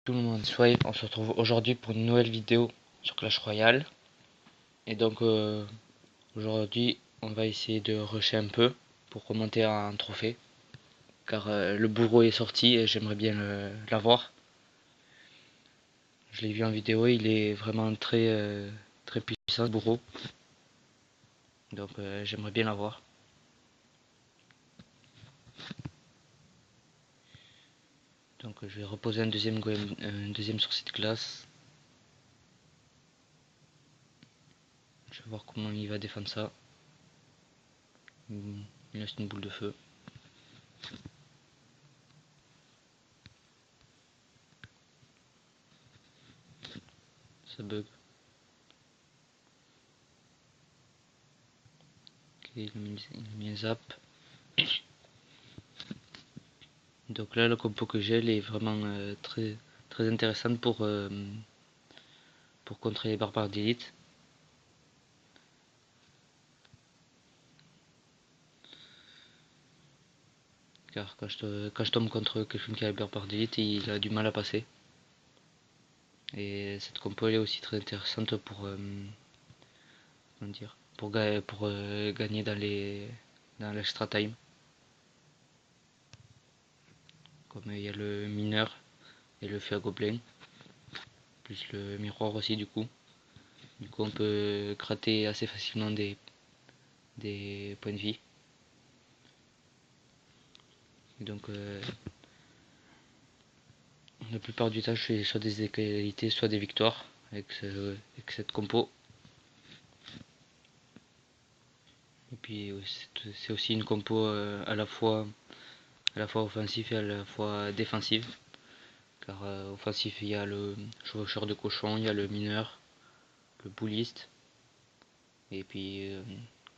Tout le monde, Swipe, on se retrouve aujourd'hui pour une nouvelle vidéo sur Clash Royale. Et donc aujourd'hui on va essayer de rusher un peu pour remonter un trophée. Car le bourreau est sorti et j'aimerais bien l'avoir. Je l'ai vu en vidéo, il est vraiment très puissant, le bourreau. Donc j'aimerais bien l'avoir. Donc je vais reposer un deuxième sur cette classe. Je vais voir comment il va défendre ça. Il laisse une boule de feu. Ça bug. Ok, il a mis un zap. Donc là, le compo que j'ai, elle est vraiment très intéressante pour contrer les barbares d'élite. Car quand je tombe contre quelqu'un qui a les barbares d'élite, il a du mal à passer. Et cette compo elle est aussi très intéressante comment dire, pour gagner dans l'extra time. Comme il y a le mineur et le feu à gobelin, plus le miroir aussi du coup. Du coup on peut gratter assez facilement des points de vie. Et donc la plupart du temps je fais soit des égalités soit des victoires avec cette compo. Et puis c'est aussi une compo à la fois offensive et à la fois défensive. Car offensif il y a le chevaucheur de cochon, il y a le mineur, le bouliste. Et puis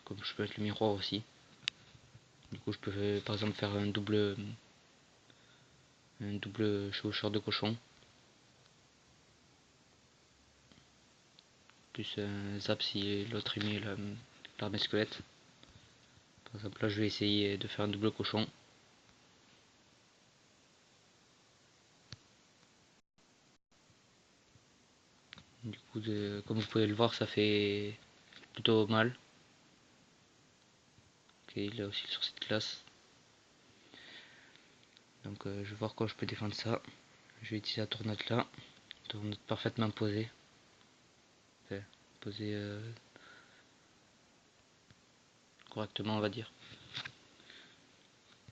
comme je peux mettre le miroir aussi. Du coup je peux par exemple faire un double chevaucheur de cochon. Plus un zap si l'autre met l'armée squelette. Par exemple là je vais essayer de faire un double cochon. Du coup comme vous pouvez le voir ça fait plutôt mal. Ok, il est aussi sur cette classe. Donc je vais voir comment je peux défendre ça. Je vais utiliser la tournade là. Tournade parfaitement posée. Enfin, posée correctement on va dire.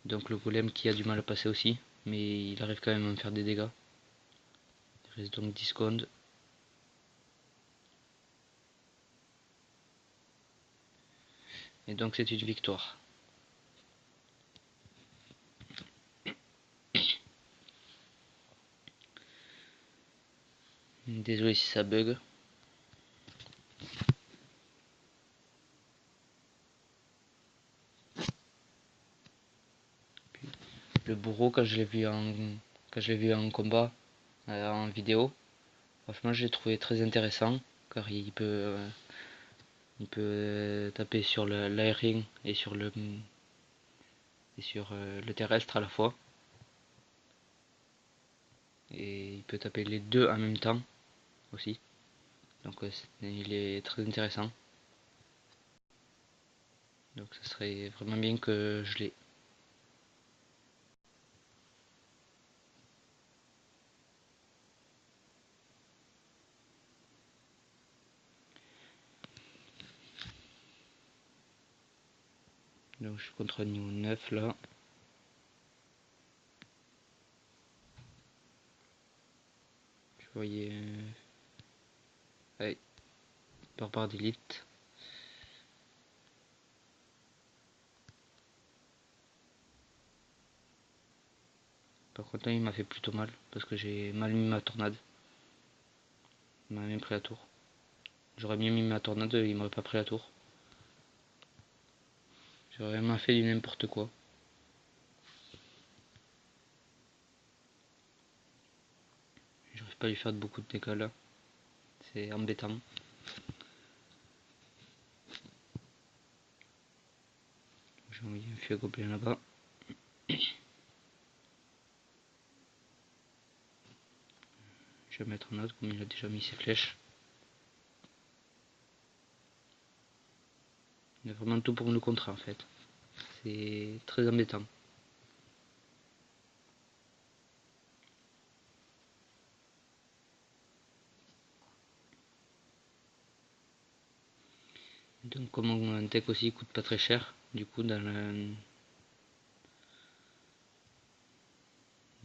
Donc le golem qui a du mal à passer aussi. Mais il arrive quand même à me faire des dégâts. Il reste donc 10 secondes. Et donc c'est une victoire. Désolé si ça bug. Le bourreau quand je l'ai vu en combat, en vidéo, franchement je l'ai trouvé très intéressant car il peut taper sur l'aérien et sur le terrestre à la fois. Et il peut taper les deux en même temps aussi. Donc il est très intéressant. Donc ça serait vraiment bien que je l'ai. Donc je suis contre niveau 9 là. Je voyais... Ouais, barbare d'élite. Par contre là il m'a fait plutôt mal parce que j'ai mal mis ma tornade. Il m'a même pris la tour. J'aurais mieux mis ma tornade, il m'aurait pas pris la tour. J'aurais vraiment fait du n'importe quoi. J'arrive pas à lui faire beaucoup de dégâts là. C'est embêtant. J'ai envoyé un feu à gobelin là-bas. Je vais mettre en note comme il a déjà mis ses flèches. Il a vraiment tout pour nous contrer en fait. C'est très embêtant. Donc comme un deck aussi coûte pas très cher, du coup dans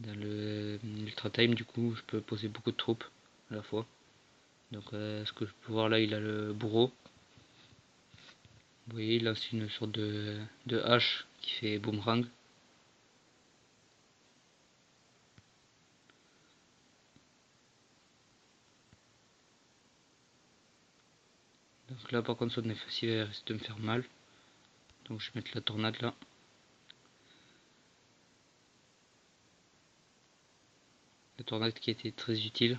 le Ultra Time, du coup je peux poser beaucoup de troupes à la fois. Donc ce que je peux voir là, il a le bourreau. Vous voyez, il lance une sorte de hache qui fait boomerang. Donc là par contre son offensive risque de me faire mal. Donc je vais mettre la tornade là. La tornade qui était très utile.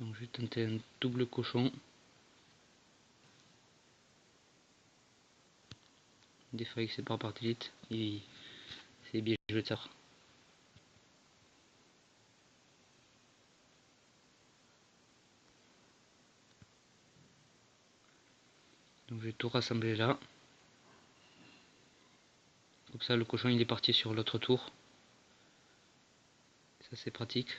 Donc je vais tenter un double cochon. Des fois avec ses bras par delete. Et c'est bien joué de ça. Donc je vais tout rassembler là. Comme ça le cochon il est parti sur l'autre tour. Ça c'est pratique.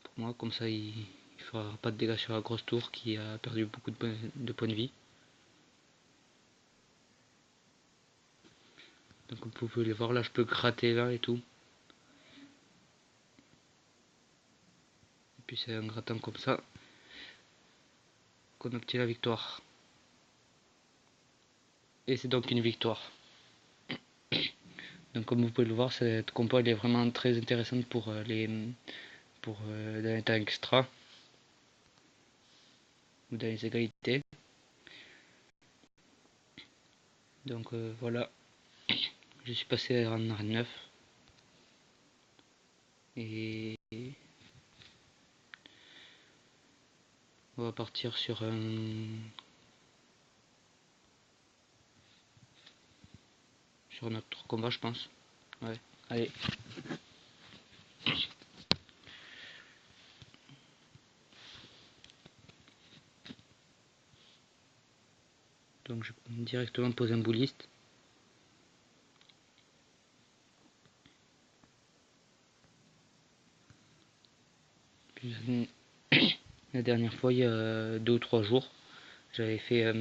Pour moi, comme ça il ne fera pas de dégâts sur la grosse tour qui a perdu beaucoup de points de vie. Donc comme vous pouvez le voir là, je peux gratter là et tout. Et puis c'est en grattant comme ça qu'on obtient la victoire. Et c'est donc une victoire. Donc comme vous pouvez le voir, cette compo elle est vraiment très intéressante pour dans les temps extra ou dans les égalités. Donc voilà, je suis passé en arène 9 et on va partir sur notre combat je pense. Ouais, allez. Donc je vais directement poser un bouliste. Puis, la dernière fois, il y a 2 ou 3 jours, j'avais fait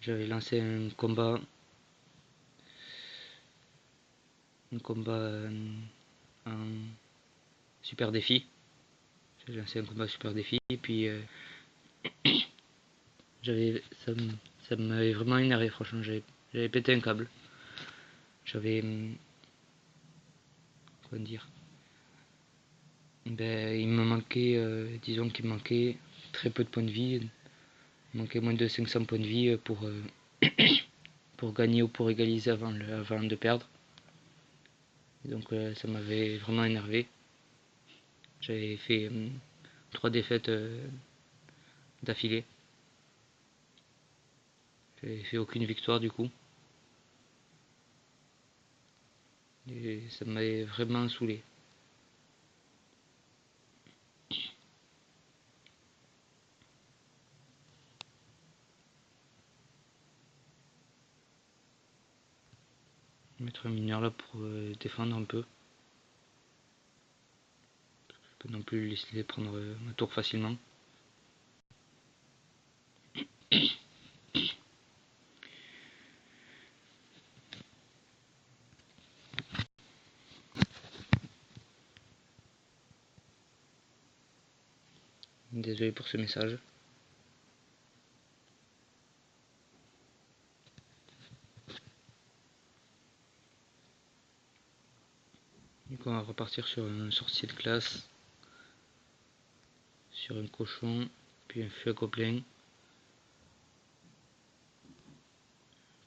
j'avais lancé un combat en super défi. J'ai lancé un combat super défi et puis j'avais ça m'avait vraiment énervé franchement, j'avais pété un câble. J'avais comment dire, ben, il me manquait disons qu'il me manquait très peu de points de vie, il manquait moins de 500 points de vie pour gagner ou pour égaliser avant de perdre. Et donc ça m'avait vraiment énervé. J'avais fait 3 défaites d'affilée. J'avais fait aucune victoire du coup. Et ça m'avait vraiment saoulé. Mettre un mineur là pour défendre un peu. Je peux non plus laisser prendre ma tour facilement. Désolé pour ce message. Donc on va repartir sur un sorcier de classe, sur un cochon, puis un feu à gobelin,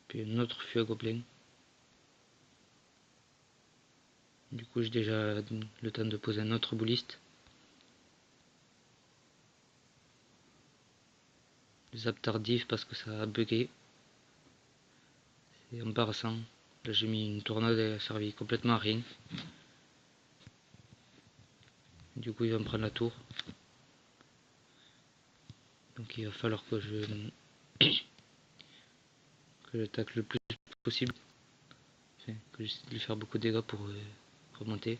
puis un autre feu à gobelin. Du coup j'ai déjà le temps de poser un autre bouliste. Zap tardif parce que ça a bugué. C'est embarrassant. Là j'ai mis une tornade et elle a servi complètement à rien. Du coup il va me prendre la tour. Donc il va falloir que j'attaque le plus possible. Enfin, que j'essaie de lui faire beaucoup de dégâts pour remonter.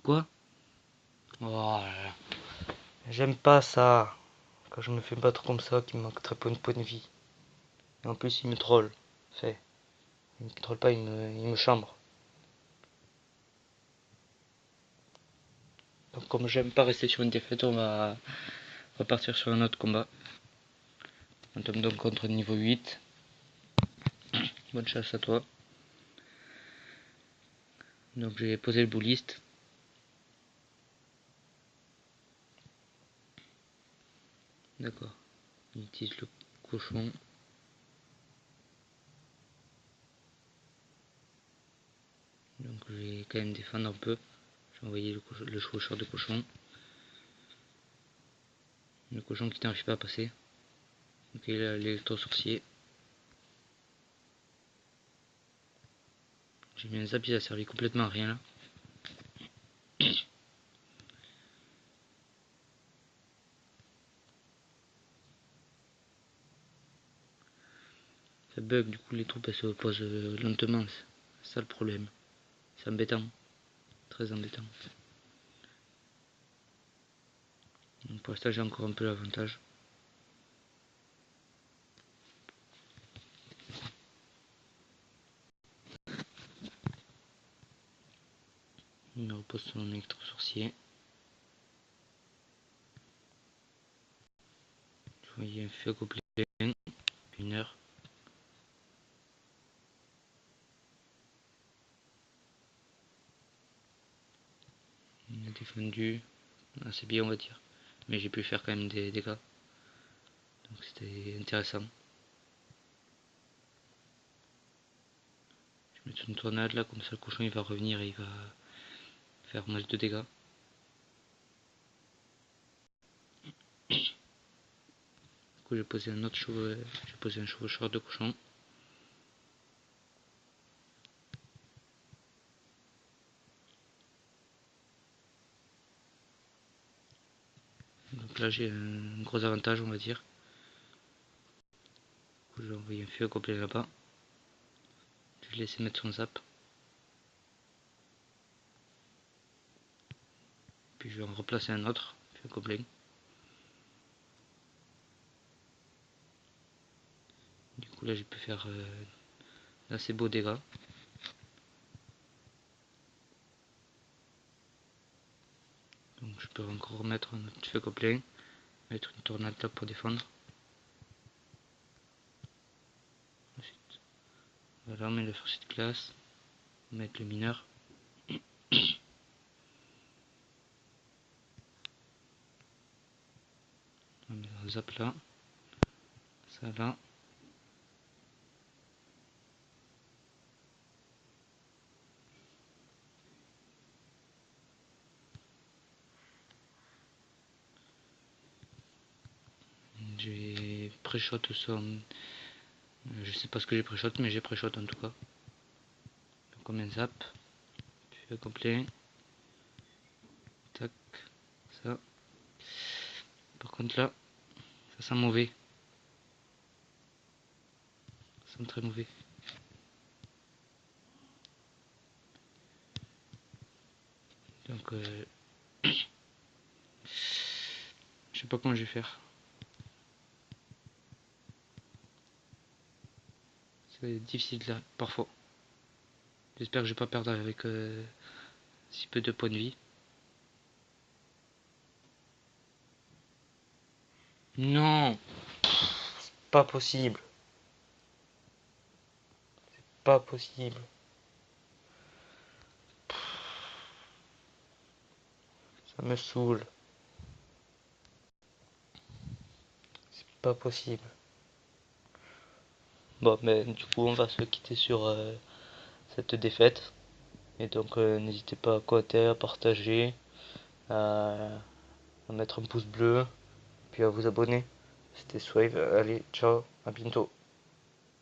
Quoi? Oh là là. J'aime pas ça. Quand je me fais battre comme ça, qu'il me manque très peu de points de vie. Et en plus il me troll. Fait. Il me troll pas, il me chambre. Donc comme j'aime pas rester sur une défaite, on va repartir sur un autre combat. On tombe donc contre niveau 8. Bonne chance à toi. Donc j'ai posé le bouliste. D'accord. Il utilise le cochon. Donc je vais quand même défendre un peu. J'ai envoyé le chevaucheur de cochon. Le cochon qui n'arrive pas à passer. Donc il a l'électro-sorcier. J'ai mis un zap, il a servi complètement à rien là. Ça bug, du coup les troupes elles se reposent lentement. C'est ça le problème. C'est embêtant. Très embêtant. Donc pour l'instant j'ai encore un peu l'avantage. Il me repose son électro-sorcier. Je voyais un feu gobelin. 1 heure. Il a défendu assez bien on va dire. Mais j'ai pu faire quand même des dégâts. Donc c'était intéressant. Je vais mettre une tornade là, comme ça le cochon il va revenir et il va faire mal de dégâts. Du coup j'ai posé j'ai posé un chevaucheur de cochon. Donc là j'ai un gros avantage on va dire. Du coup je vais envoyer un feu complet là-bas. Je vais laisser mettre son zap. Puis je vais en replacer un autre, feu gobelin. Du coup là j'ai pu faire d'assez beaux dégâts. Donc je peux encore mettre un autre feu gobelin, mettre une tornade là pour défendre. Ensuite, voilà, on met le sorcier de glace, on va mettre le mineur. On met un zap là, ça là. J'ai pré-shot son. Je sais pas ce que j'ai pré-shot, mais j'ai pré-shot en tout cas. Donc on met un zap, feu complet. Tac, ça. Par contre là, ça sent mauvais. Ça sent très mauvais. Donc je sais pas comment je vais faire. C'est difficile là, parfois. J'espère que je vais pas perdre avec si peu de points de vie. Non, pas possible. Pas possible. Ça me saoule. C'est pas possible. Bon, mais du coup, on va se quitter sur cette défaite. Et donc, n'hésitez pas à commenter, à partager, à, à mettre un pouce bleu, puis à vous abonner. C'était Swave. Allez, ciao, à bientôt.